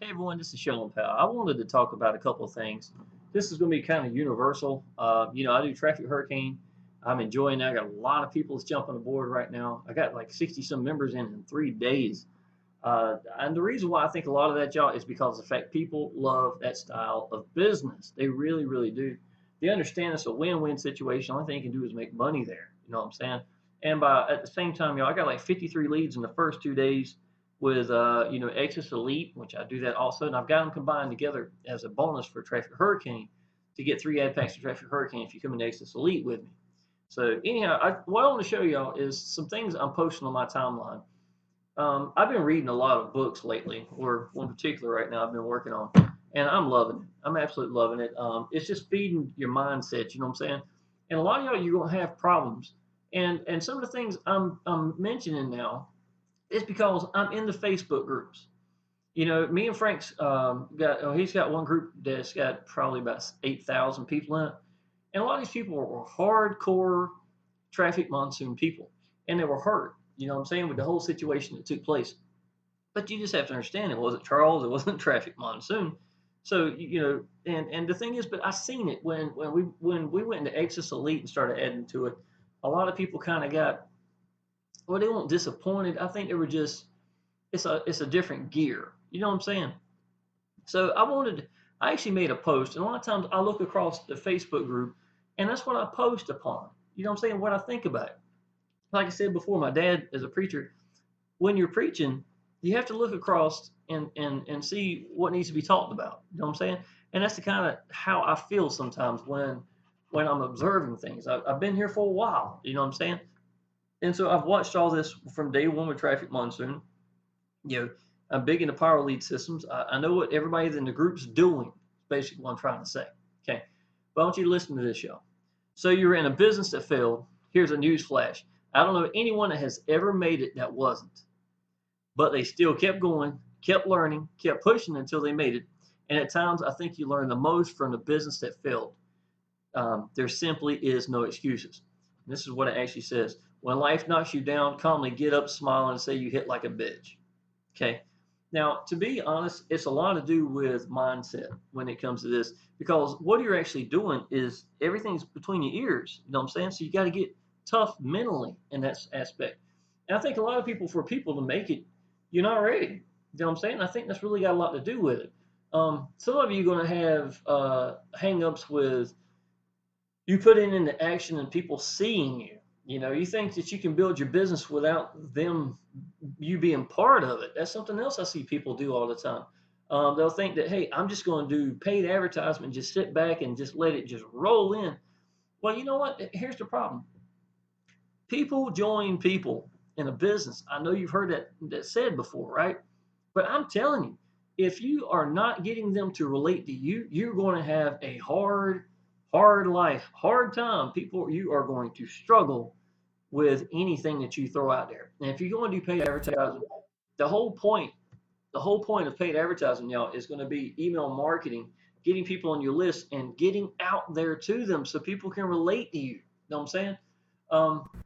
Hey everyone, this is Sean Powell. I wanted to talk about a couple of things. This is going to be kind of universal. I do Traffic Hurricane. I'm enjoying that. I got a lot of people that's jumping aboard right now. I got like 60 some members in 3 days. And the reason why I think a lot of that, y'all, is because of the fact people love that style of business. They really, really do. They understand it's a win-win situation. The only thing you can do is make money there. You know what I'm saying? And at the same time, y'all, I got like 53 leads in the first 2 days with Exodus Elite, which I do that also, and I've got them combined together as a bonus for Traffic Hurricane to get 3 ad packs to Traffic Hurricane if you come into Exodus Elite with me. So anyhow, what I want to show y'all is some things I'm posting on my timeline. I've been reading a lot of books lately, or one particular right now I've been working on, and I'm loving it. I'm absolutely loving it. It's just feeding your mindset, you know what I'm saying? And a lot of y'all, you're gonna have problems, and some of the things I'm mentioning now is because I'm in the Facebook groups. Me and Frank's he's got one group that's got probably about 8,000 people in it, and a lot of these people were hardcore traffic monsoon people, and they were hurt. You know what I'm saying, with the whole situation that took place. But you just have to understand, it wasn't Charles, it wasn't traffic monsoon. So and the thing is, but I seen it when we went into Exodus Elite and started adding to it. A lot of people kind of got, well, they weren't disappointed. I think they were just, it's a different gear. You know what I'm saying? So I actually made a post, and a lot of times I look across the Facebook group, and that's what I post upon. You know what I'm saying? What I think about it. Like I said before, my dad is a preacher. When you're preaching, you have to look across and see what needs to be talked about. You know what I'm saying? And that's the kind of how I feel sometimes when I'm observing things. I've been here for a while. You know what I'm saying? And so I've watched all this from day one with Traffic Monsoon. I'm big into power lead systems. I know what everybody in the group's doing. Basically, what I'm trying to say. Okay, but I want you to listen to this, y'all. So you're in a business that failed. Here's a news flash. I don't know anyone that has ever made it that wasn't, but they still kept going, kept learning, kept pushing until they made it. And at times, I think you learn the most from the business that failed. There simply is no excuses. And this is what it actually says. When life knocks you down, calmly get up, smile, and say you hit like a bitch. Okay. Now, to be honest, it's a lot to do with mindset when it comes to this, because what you're actually doing is everything's between your ears. You know what I'm saying? So you got to get tough mentally in that aspect. And I think a lot of people, for people to make it, you're not ready. You know what I'm saying? I think that's really got a lot to do with it. Some of you are going to have hang-ups with you putting into action and people seeing you. You think that you can build your business without you being part of it. That's something else I see people do all the time. They'll think that, hey, I'm just going to do paid advertisement, just sit back and just let it just roll in. Well, you know what? Here's the problem. People join people in a business. I know you've heard that said before, right? But I'm telling you, if you are not getting them to relate to you, you're going to have a hard life, hard time. You are going to struggle with anything that you throw out there. And if you're going to do paid advertising, the whole point, of paid advertising, y'all, is going to be email marketing, getting people on your list and getting out there to them so people can relate to you. You know what I'm saying?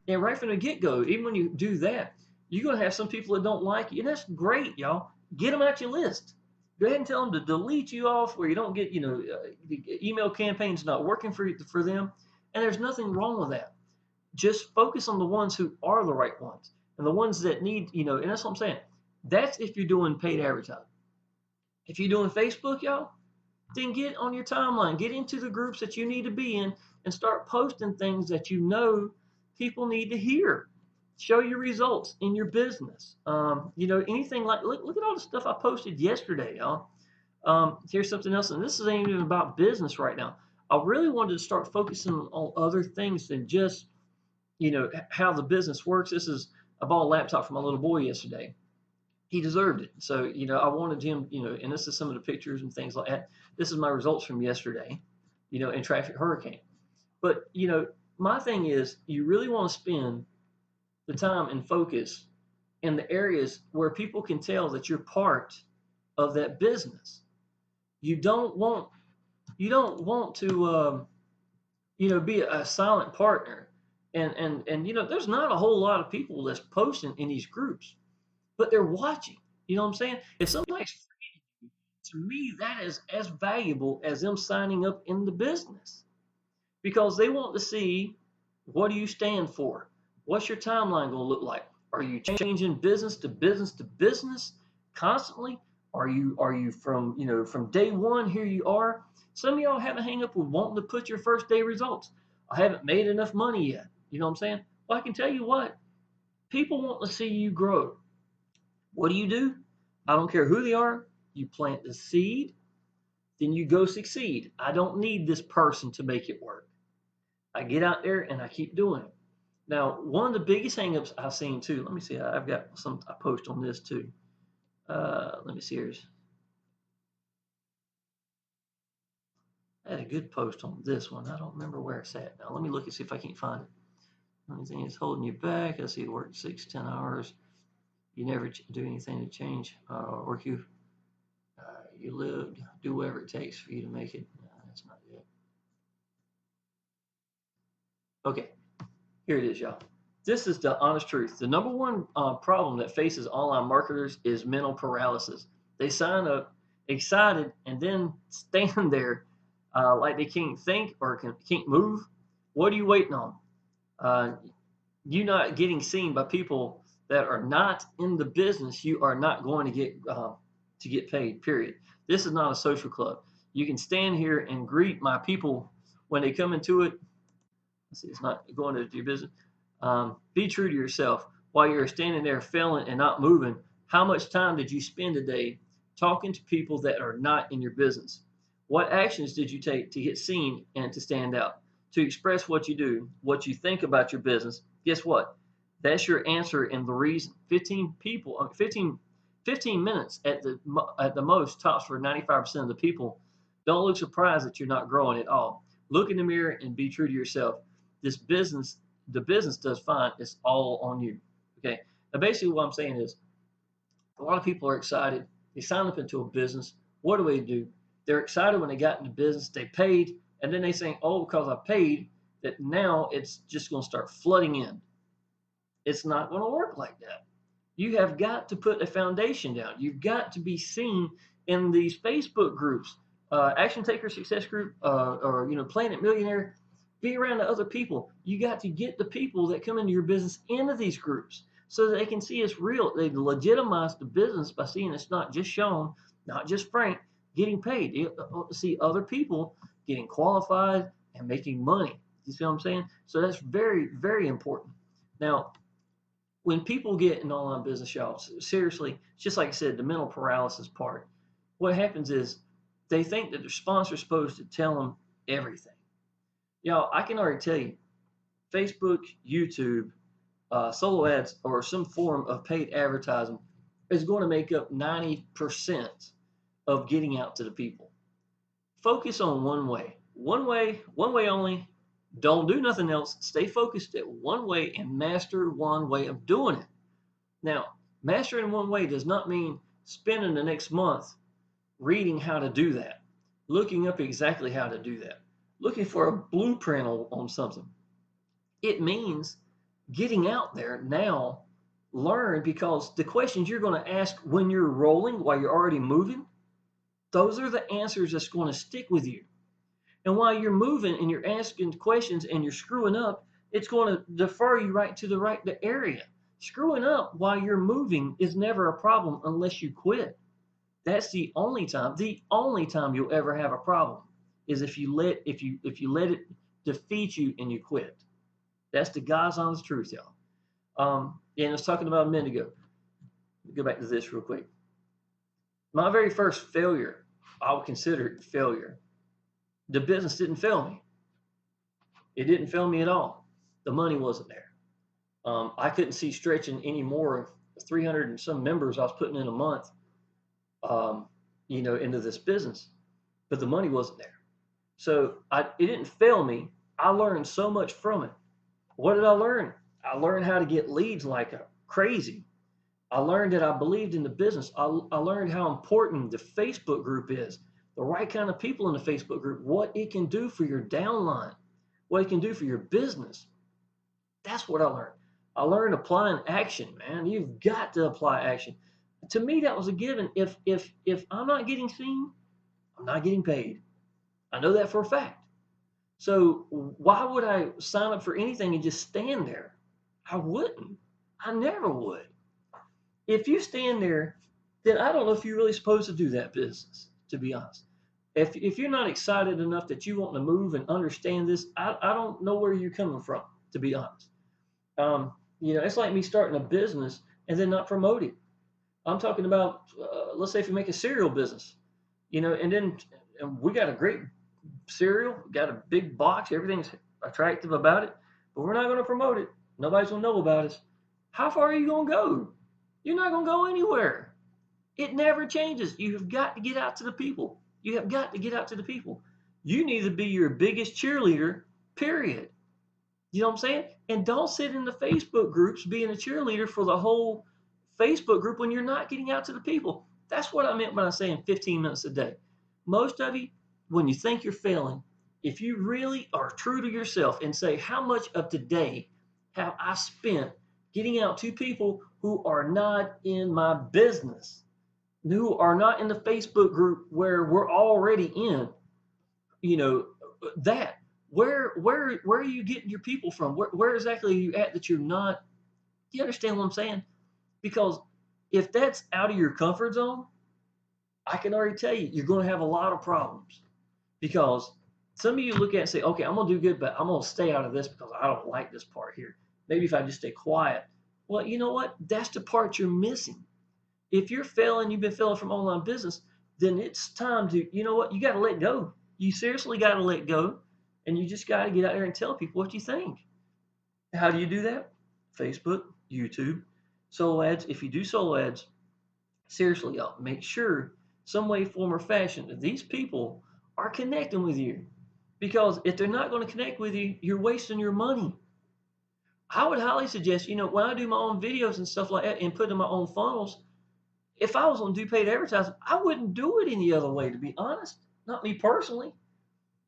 And right from the get-go, even when you do that, you're going to have some people that don't like you, and that's great, y'all. Get them out your list. Go ahead and tell them to delete you off where you don't get, the email campaigns not working for them, and there's nothing wrong with that. Just focus on the ones who are the right ones and the ones that need, and that's what I'm saying. That's if you're doing paid advertising. If you're doing Facebook, y'all, then get on your timeline, get into the groups that you need to be in and start posting things that people need to hear. Show your results in your business. Anything like, look at all the stuff I posted yesterday, y'all. Here's something else, and this ain't even about business right now. I really wanted to start focusing on other things than just, how the business works. I bought a laptop for my little boy yesterday. He deserved it. So, I wanted him, and this is some of the pictures and things like that. This is my results from yesterday, in Traffic Hurricane. But, my thing is, you really want to spend the time and focus in the areas where people can tell that you're part of that business. You don't want to, be a silent partner. And there's not a whole lot of people that's posting in these groups, but they're watching. You know what I'm saying? If somebody's To me, that is as valuable as them signing up in the business because they want to see what do you stand for? What's your timeline going to look like? Are you changing business to business to business constantly? Are you from day one, here you are? Some of y'all haven't hang up with wanting to put your first day results. I haven't made enough money yet. You know what I'm saying? Well, I can tell you what, people want to see you grow. What do? I don't care who they are. You plant the seed, then you go succeed. I don't need this person to make it work. I get out there and I keep doing it. Now, one of the biggest hangups I've seen too, let me see, I've got some, I post on this too. Let me see here. I had a good post on this one. I don't remember where it's at now. Let me look and see if I can't find it. Anything is holding you back. I see you work 6-10 hours. You never do anything to change or you lived, do whatever it takes for you to make it. No, that's not it. Okay, here it is, y'all. This is the honest truth. The number one problem that faces online marketers is mental paralysis. They sign up excited and then stand there like they can't think or can't move. What are you waiting on? You're not getting seen by people that are not in the business. You are not going to get paid, period. This is not a social club. You can stand here and greet my people when they come into it. Let's see, it's not going to your business. Be true to yourself. While you're standing there failing and not moving, how much time did you spend today talking to people that are not in your business? What actions did you take to get seen and to stand out? To express what you do, what you think about your business? Guess what? That's your answer and the reason. 15 minutes at the most tops for 95% of the people. Don't look surprised that you're not growing at all. Look in the mirror and be true to yourself. The business does fine. It's all on you. Okay. Now, basically, what I'm saying is, a lot of people are excited. They sign up into a business. What do? They're excited when they got into business. They paid, and then they say, "Oh, because I paid, that now it's just going to start flooding in." It's not going to work like that. You have got to put a foundation down. You've got to be seen in these Facebook groups, Action Taker Success Group, or Planet Millionaire. Be around the other people. You got to get the people that come into your business into these groups so that they can see it's real. They legitimize the business by seeing it's not just Sean, not just Frank getting paid. You see other people getting qualified and making money. You see what I'm saying? So that's very, very important. Now, when people get in online business, y'all, seriously, just like I said, the mental paralysis part, what happens is they think that their sponsor's supposed to tell them everything. Y'all, I can already tell you, Facebook, YouTube, solo ads, or some form of paid advertising is going to make up 90% of getting out to the people. Focus on one way only. Don't do nothing else. Stay focused at one way and master one way of doing it. Now, mastering one way does not mean spending the next month reading how to do that, looking up exactly how to do that, looking for a blueprint on something. It means getting out there now, learn, because the questions you're going to ask when you're rolling, while you're already moving, those are the answers that's going to stick with you. And while you're moving and you're asking questions and you're screwing up, it's going to defer you right to the area. Screwing up while you're moving is never a problem unless you quit. That's the only time you'll ever have a problem is if you let it defeat you and you quit. That's the God's honest truth, y'all. And I was talking about a minute ago. Go back to this real quick. My very first failure, I would consider it failure. The business didn't fail me. It didn't fail me at all. The money wasn't there. I couldn't see stretching any more 300 and some members I was putting in a month, into this business, but the money wasn't there. So it didn't fail me. I learned so much from it. What did I learn? I learned how to get leads like crazy. I learned that I believed in the business. I learned how important the Facebook group is, the right kind of people in the Facebook group, what it can do for your downline, what it can do for your business. That's what I learned. I learned applying action, man. You've got to apply action. To me, that was a given. If I'm not getting seen, I'm not getting paid. I know that for a fact. So why would I sign up for anything and just stand there? I wouldn't. I never would. If you stand there, then I don't know if you're really supposed to do that business, to be honest. If you're not excited enough that you want to move and understand this, I don't know where you're coming from, to be honest. It's like me starting a business and then not promoting. I'm talking about, let's say if you make a cereal business, and we got a great cereal, got a big box, everything's attractive about it, but we're not going to promote it. Nobody's going to know about us. How far are you going to go? You're not going to go anywhere. It never changes. You have got to get out to the people. You have got to get out to the people. You need to be your biggest cheerleader, period. You know what I'm saying? And don't sit in the Facebook groups being a cheerleader for the whole Facebook group when you're not getting out to the people. That's what I meant when I was saying 15 minutes a day. Most of you, when you think you're failing, if you really are true to yourself and say, how much of today have I spent getting out to people who are not in my business, who are not in the Facebook group where we're already in, that where are you getting your people from? Where exactly are you at that you're not? Do you understand what I'm saying? Because if that's out of your comfort zone, I can already tell you, you're going to have a lot of problems. Because some of you look at it and say, okay, I'm going to do good, but I'm going to stay out of this because I don't like this part here. Maybe if I just stay quiet. Well, you know what? That's the part you're missing. If you're failing, you've been failing from online business, then it's time to, you know what? You got to let go. You seriously got to let go. And you just got to get out there and tell people what you think. How do you do that? Facebook, YouTube, solo ads. If you do solo ads, seriously, y'all, make sure some way, form, or fashion that these people are connecting with you. Because if they're not going to connect with you, you're wasting your money. I would highly suggest, when I do my own videos and stuff like that and put in my own funnels, if I was going to do paid advertising, I wouldn't do it any other way, to be honest. Not me personally.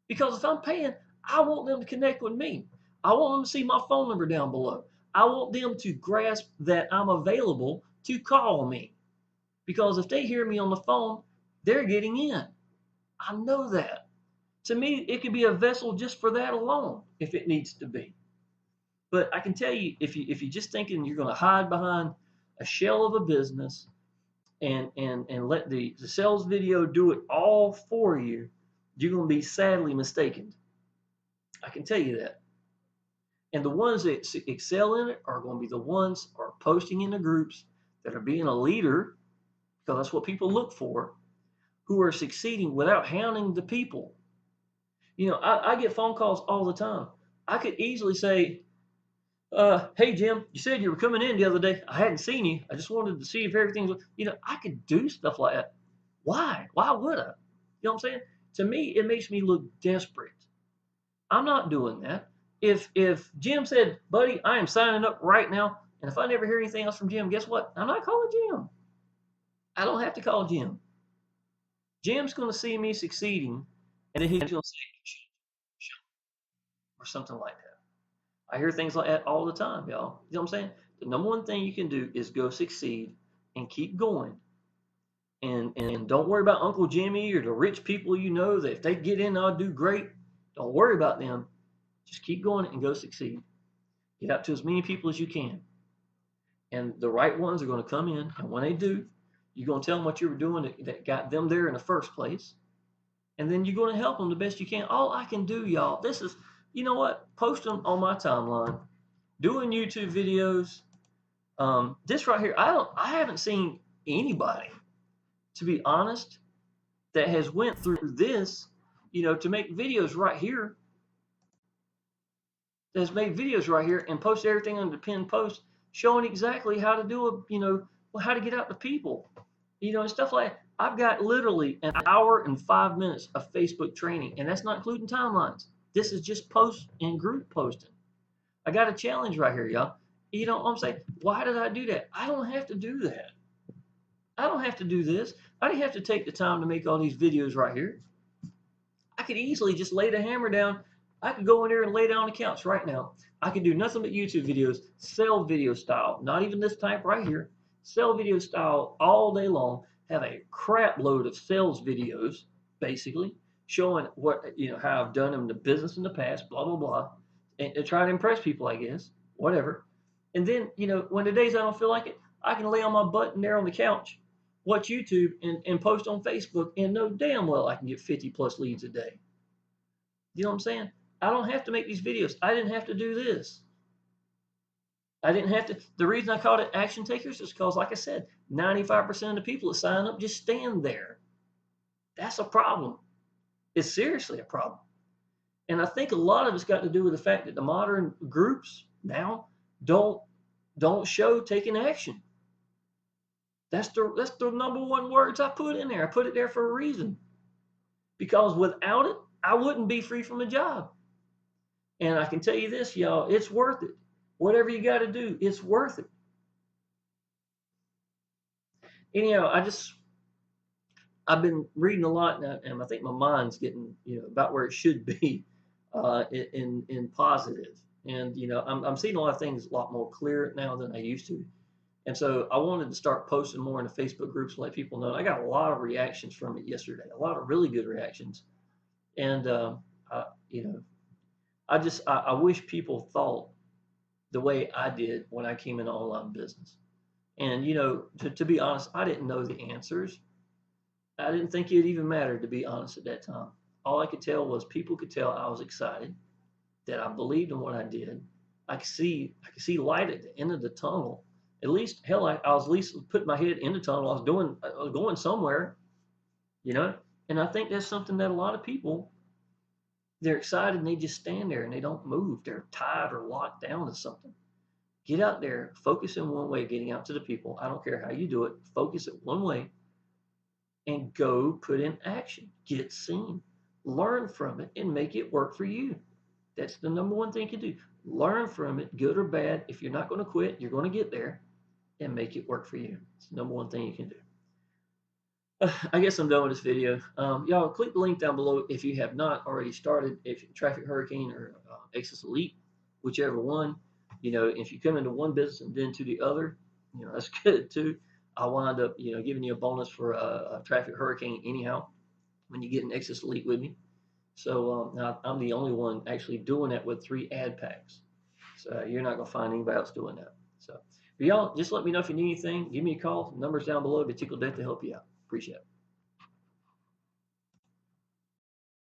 Because if I'm paying, I want them to connect with me. I want them to see my phone number down below. I want them to grasp that I'm available to call me. Because if they hear me on the phone, they're getting in. I know that. To me, it could be a vessel just for that alone, if it needs to be. But I can tell you, if you're just thinking you're going to hide behind a shell of a business and let the sales video do it all for you, you're going to be sadly mistaken. I can tell you that. And the ones that excel in it are going to be the ones who are posting in the groups, that are being a leader, because that's what people look for, who are succeeding without hounding the people. I get phone calls all the time. I could easily say, hey, Jim, you said you were coming in the other day. I hadn't seen you. I just wanted to see if everything's, I could do stuff like that. Why? Why would I? You know what I'm saying? To me, it makes me look desperate. I'm not doing that. If Jim said, buddy, I am signing up right now, and if I never hear anything else from Jim, guess what? I'm not calling Jim. I don't have to call Jim. Jim's going to see me succeeding, and then he's going to say, or something like that. I hear things like that all the time, y'all. You know what I'm saying? The number one thing you can do is go succeed and keep going. And don't worry about Uncle Jimmy or the rich people that if they get in, I'll do great. Don't worry about them. Just keep going and go succeed. Get out to as many people as you can. And the right ones are going to come in. And when they do, you're going to tell them what you were doing that got them there in the first place. And then you're going to help them the best you can. All I can do, y'all, this is, you know what? Post them on my timeline. Doing YouTube videos. This right here, I haven't seen anybody, to be honest, that has went through this, to make videos right here. That has made videos right here and posted everything on the pinned post, showing exactly how to do how to get out to people, and stuff like that. I've got literally an hour and 5 minutes of Facebook training, and that's not including timelines. This is just post and group posting. I got a challenge right here, y'all. You know what I'm saying? Why did I do that? I don't have to do that. I don't have to do this. I didn't have to take the time to make all these videos right here. I could easily just lay the hammer down. I could go in there and lay down accounts right now. I could do nothing but YouTube videos, sell video style, not even this type right here. sell video style all day long, have a crap load of sales videos, basically, showing what, how I've done in the business in the past, blah, blah, blah, and try to impress people, I guess, whatever. And then, when the days I don't feel like it, I can lay on my butt and there on the couch, watch YouTube and post on Facebook and know damn well I can get 50 plus leads a day. You know what I'm saying? I don't have to make these videos. I didn't have to do this. I didn't have to. The reason I called it action takers is because, like I said, 95% of the people that sign up just stand there. That's a problem. It's seriously a problem. And I think a lot of it's got to do with the fact that the modern groups now don't show taking action. That's the number one words I put in there. I put it there for a reason. Because without it, I wouldn't be free from a job. And I can tell you this, y'all, it's worth it. Whatever you got to do, it's worth it. Anyhow, I've been reading a lot, and I think my mind's getting, about where it should be, in positive. And I'm seeing a lot of things a lot more clear now than I used to. And so I wanted to start posting more in the Facebook groups to let people know. I got a lot of reactions from it yesterday, a lot of really good reactions. And, I wish people thought the way I did when I came into online business. And, to be honest, I didn't know the answers. I didn't think it even mattered, to be honest, at that time. All I could tell was people could tell I was excited, that I believed in what I did. I could see light at the end of the tunnel. At least, hell, I was at least putting my head in the tunnel. I was going somewhere, And I think that's something that a lot of people, they're excited and they just stand there and they don't move. They're tied or locked down to something. Get out there, focus in one way, getting out to the people. I don't care how you do it. Focus it one way and go put in action. Get seen. Learn from it and make it work for you. That's the number one thing you can do. Learn from it, good or bad. If you're not going to quit, you're going to get there and make it work for you. It's the number one thing you can do. I guess I'm done with this video. Y'all click the link down below if you have not already started. If Traffic Hurricane or Access Elite, whichever one, if you come into one business and then to the other, that's good too. I wind up, giving you a bonus for a Traffic Hurricane anyhow when you get an Access Elite with me. So now I'm the only one actually doing that with 3 ad packs. So you're not gonna find anybody else doing that. So, but y'all just let me know if you need anything. Give me a call. The number's down below. I'd be tickled to death to help you out. Appreciate it.